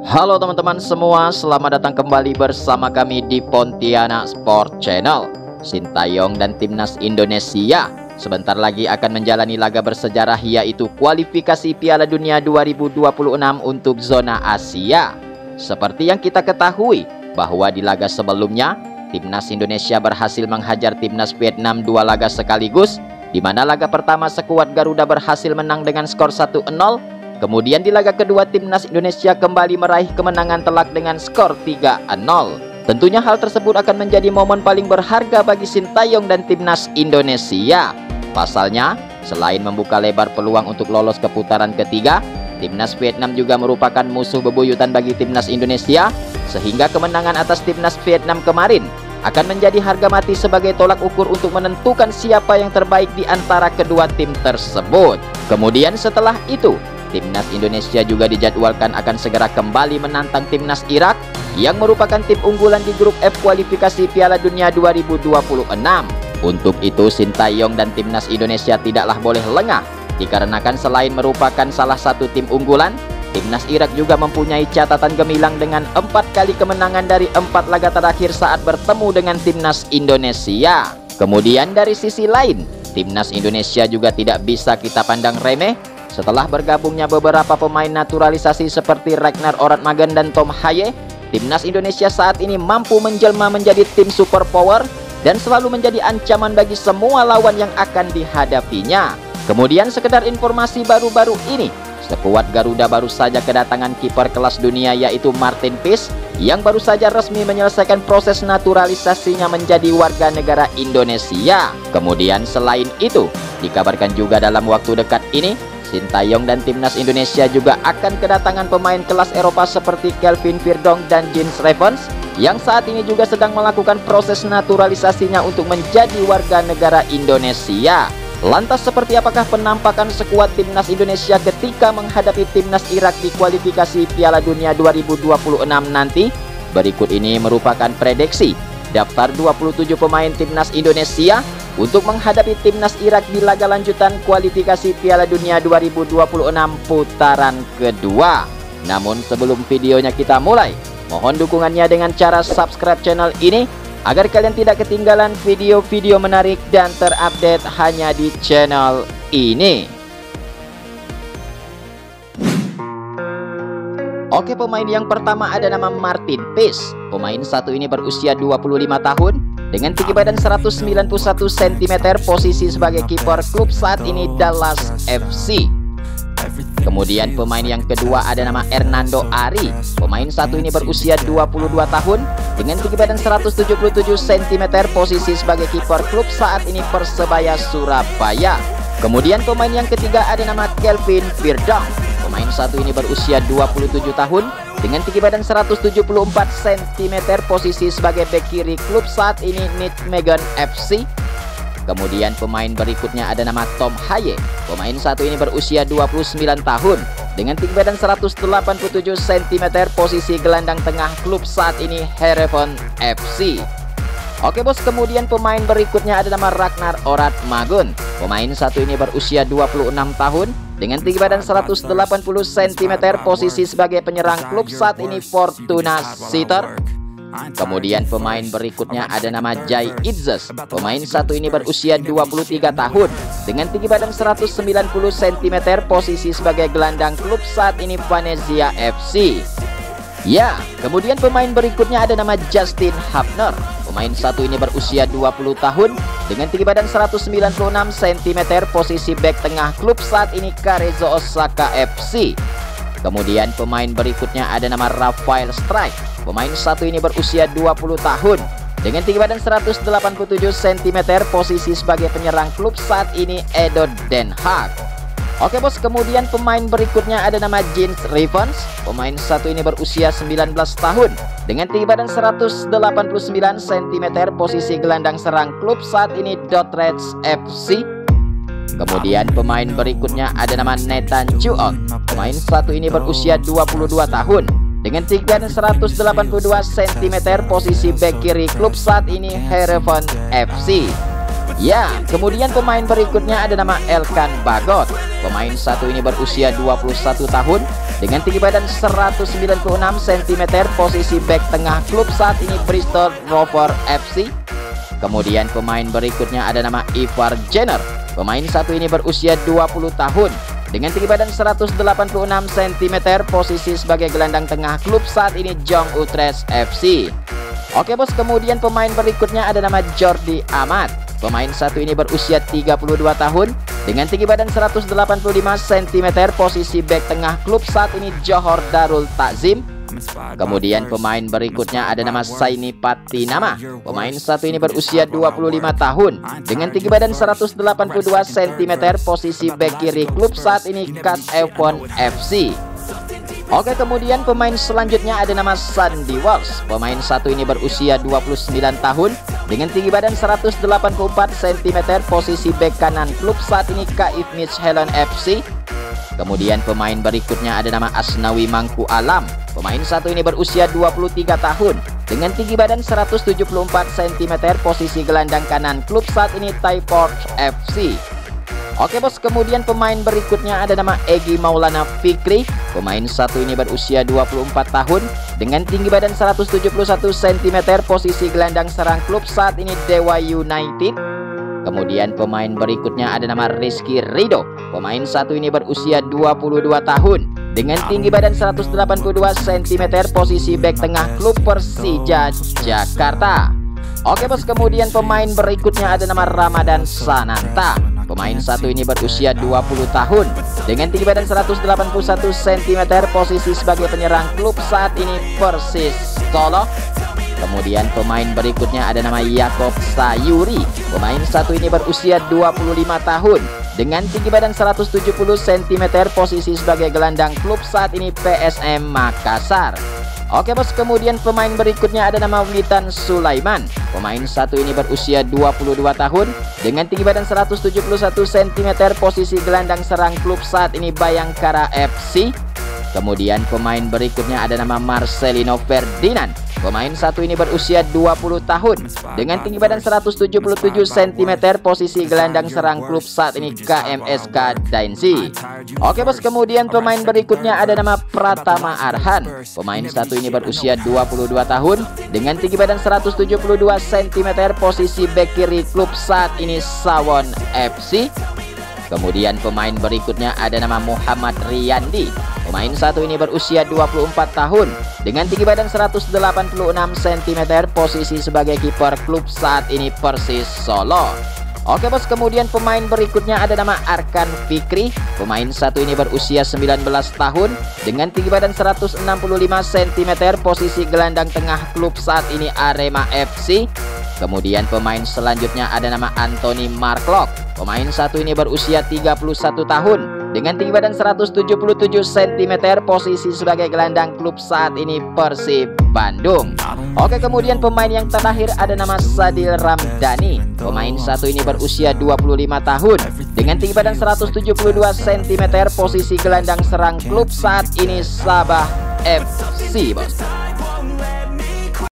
Halo teman-teman semua, selamat datang kembali bersama kami di Pontianak Sport Channel. Sintayong dan Timnas Indonesia sebentar lagi akan menjalani laga bersejarah, yaitu kualifikasi Piala Dunia 2026 untuk zona Asia. Seperti yang kita ketahui bahwa di laga sebelumnya Timnas Indonesia berhasil menghajar Timnas Vietnam 2 laga sekaligus, di mana laga pertama skuad Garuda berhasil menang dengan skor 1-0. Kemudian di laga kedua Timnas Indonesia kembali meraih kemenangan telak dengan skor 3-0. Tentunya hal tersebut akan menjadi momen paling berharga bagi Sintayong dan Timnas Indonesia. Pasalnya, selain membuka lebar peluang untuk lolos ke putaran ketiga, Timnas Vietnam juga merupakan musuh bebuyutan bagi Timnas Indonesia, sehingga kemenangan atas Timnas Vietnam kemarin akan menjadi harga mati sebagai tolak ukur untuk menentukan siapa yang terbaik di antara kedua tim tersebut. Kemudian setelah itu, Timnas Indonesia juga dijadwalkan akan segera kembali menantang Timnas Irak yang merupakan tim unggulan di grup F kualifikasi Piala Dunia 2026. Untuk itu Sintayong dan Timnas Indonesia tidaklah boleh lengah, dikarenakan selain merupakan salah satu tim unggulan, Timnas Irak juga mempunyai catatan gemilang dengan 4 kali kemenangan dari 4 laga terakhir saat bertemu dengan Timnas Indonesia. Kemudian dari sisi lain, Timnas Indonesia juga tidak bisa kita pandang remeh. Setelah bergabungnya beberapa pemain naturalisasi seperti Ragnar Oratmagen dan Tom Haye, Timnas Indonesia saat ini mampu menjelma menjadi tim superpower dan selalu menjadi ancaman bagi semua lawan yang akan dihadapinya. Kemudian sekedar informasi baru-baru ini, skuad Garuda baru saja kedatangan kiper kelas dunia yaitu Martin Peace yang baru saja resmi menyelesaikan proses naturalisasinya menjadi warga negara Indonesia. Kemudian selain itu, dikabarkan juga dalam waktu dekat ini Sintayong dan Timnas Indonesia juga akan kedatangan pemain kelas Eropa seperti Kelvin Verdonk dan Jens Revens yang saat ini juga sedang melakukan proses naturalisasinya untuk menjadi warga negara Indonesia. Lantas seperti apakah penampakan skuad Timnas Indonesia ketika menghadapi Timnas Irak di kualifikasi Piala Dunia 2026 nanti? Berikut ini merupakan prediksi daftar 27 pemain Timnas Indonesia untuk menghadapi Timnas Irak di laga lanjutan kualifikasi Piala Dunia 2026 putaran kedua. Namun sebelum videonya kita mulai, mohon dukungannya dengan cara subscribe channel ini agar kalian tidak ketinggalan video-video menarik dan terupdate hanya di channel ini. Oke, pemain yang pertama ada nama Martin Peace. Pemain satu ini berusia 25 tahun dengan tinggi badan 191 cm, posisi sebagai kiper klub saat ini Dallas FC. Kemudian pemain yang kedua ada nama Hernando Ari. Pemain satu ini berusia 22 tahun dengan tinggi badan 177 cm, posisi sebagai kiper klub saat ini Persebaya Surabaya. Kemudian pemain yang ketiga ada nama Kelvin Verdonk. Pemain satu ini berusia 27 tahun dengan tinggi badan 174 cm, posisi sebagai bek kiri klub saat ini Nijmegen FC. Kemudian pemain berikutnya ada nama Tom Haye. Pemain satu ini berusia 29 tahun dengan tinggi badan 187 cm, posisi gelandang tengah klub saat ini Heerenveen FC. Oke bos, kemudian pemain berikutnya ada nama Ragnar Oratmagen. Pemain satu ini berusia 26 tahun dengan tinggi badan 180 cm, posisi sebagai penyerang klub saat ini Fortuna Sittard. Kemudian pemain berikutnya ada nama Jai Itzes. Pemain satu ini berusia 23 tahun dengan tinggi badan 190 cm, posisi sebagai gelandang klub saat ini Venezia FC. Ya, kemudian pemain berikutnya ada nama Justin Hafner. Pemain satu ini berusia 20 tahun dengan tinggi badan 196 cm, posisi bek tengah klub saat ini Cerezo Osaka FC. Kemudian pemain berikutnya ada nama Rafael Strijk. Pemain satu ini berusia 20 tahun dengan tinggi badan 187 cm, posisi sebagai penyerang klub saat ini Edo Den Haag. Oke bos, kemudian pemain berikutnya ada nama Jens Revens. Pemain satu ini berusia 19 tahun dengan tinggi badan 189 cm, posisi gelandang serang klub saat ini Dordrecht FC. Kemudian pemain berikutnya ada nama Nathan Chuok. Pemain satu ini berusia 22 tahun dengan tinggi badan 182 cm, posisi bek kiri klub saat ini Heerenveen FC. Ya, kemudian pemain berikutnya ada nama Elkan Bagot. Pemain satu ini berusia 21 tahun dengan tinggi badan 196 cm, posisi bek tengah, klub saat ini Bristol Rovers FC. Kemudian pemain berikutnya ada nama Ivar Jenner. Pemain satu ini berusia 20 tahun dengan tinggi badan 186 cm, posisi sebagai gelandang tengah, klub saat ini Jong Utrecht FC. Oke bos, kemudian pemain berikutnya ada nama Jordi Amat. Pemain satu ini berusia 32 tahun dengan tinggi badan 185 cm, posisi bek tengah, klub saat ini Johor Darul Takzim. Kemudian pemain berikutnya ada nama Saini Patinama. Pemain satu ini berusia 25 tahun dengan tinggi badan 182 cm, posisi bek kiri, klub saat ini Kas Evon FC. Oke, kemudian pemain selanjutnya ada nama Sandy Walsh. Pemain satu ini berusia 29 tahun dengan tinggi badan 184 cm, posisi bek kanan, klub saat ini KIF Midtjylland FC. Kemudian pemain berikutnya ada nama Asnawi Mangku Alam. Pemain satu ini berusia 23 tahun dengan tinggi badan 174 cm, posisi gelandang kanan, klub saat ini Taiport FC. Oke bos, kemudian pemain berikutnya ada nama Egy Maulana Fikri. Pemain satu ini berusia 24 tahun dengan tinggi badan 171 cm, posisi gelandang serang, klub saat ini Dewa United. Kemudian pemain berikutnya ada nama Rizky Ridho. Pemain satu ini berusia 22 tahun dengan tinggi badan 182 cm, posisi bek tengah, klub Persija Jakarta. Oke bos, kemudian pemain berikutnya ada nama Ramadan Sananta. Pemain satu ini berusia 20 tahun dengan tinggi badan 181 cm, posisi sebagai penyerang, klub saat ini Persis Solo. Kemudian pemain berikutnya ada nama Yakob Sayuri. Pemain satu ini berusia 25 tahun dengan tinggi badan 170 cm, posisi sebagai gelandang, klub saat ini PSM Makassar. Oke bos, kemudian pemain berikutnya ada nama Witan Sulaiman. Pemain satu ini berusia 22 tahun dengan tinggi badan 171 cm, posisi gelandang serang, klub saat ini Bayangkara FC. Kemudian pemain berikutnya ada nama Marcelino Ferdinand. Pemain satu ini berusia 20 tahun dengan tinggi badan 177 cm, posisi gelandang serang, klub saat ini KMSK Dainzi. Oke bos, kemudian pemain berikutnya ada nama Pratama Arhan. Pemain satu ini berusia 22 tahun dengan tinggi badan 172 cm, posisi bek kiri, klub saat ini Sawon FC. Kemudian pemain berikutnya ada nama Muhammad Riyandi. Pemain satu ini berusia 24 tahun dengan tinggi badan 186 cm, posisi sebagai kiper, klub saat ini Persis Solo. Oke bos, kemudian pemain berikutnya ada nama Arkan Fikri. Pemain satu ini berusia 19 tahun dengan tinggi badan 165 cm, posisi gelandang tengah, klub saat ini Arema FC. Kemudian pemain selanjutnya ada nama Anthony Marklock. Pemain satu ini berusia 31 tahun dengan tinggi badan 177 cm, posisi sebagai gelandang, klub saat ini Persib Bandung. Oke, kemudian pemain yang terakhir ada nama Sadil Ramdhani. Pemain satu ini berusia 25 tahun dengan tinggi badan 172 cm, posisi gelandang serang, klub saat ini Sabah FC bos.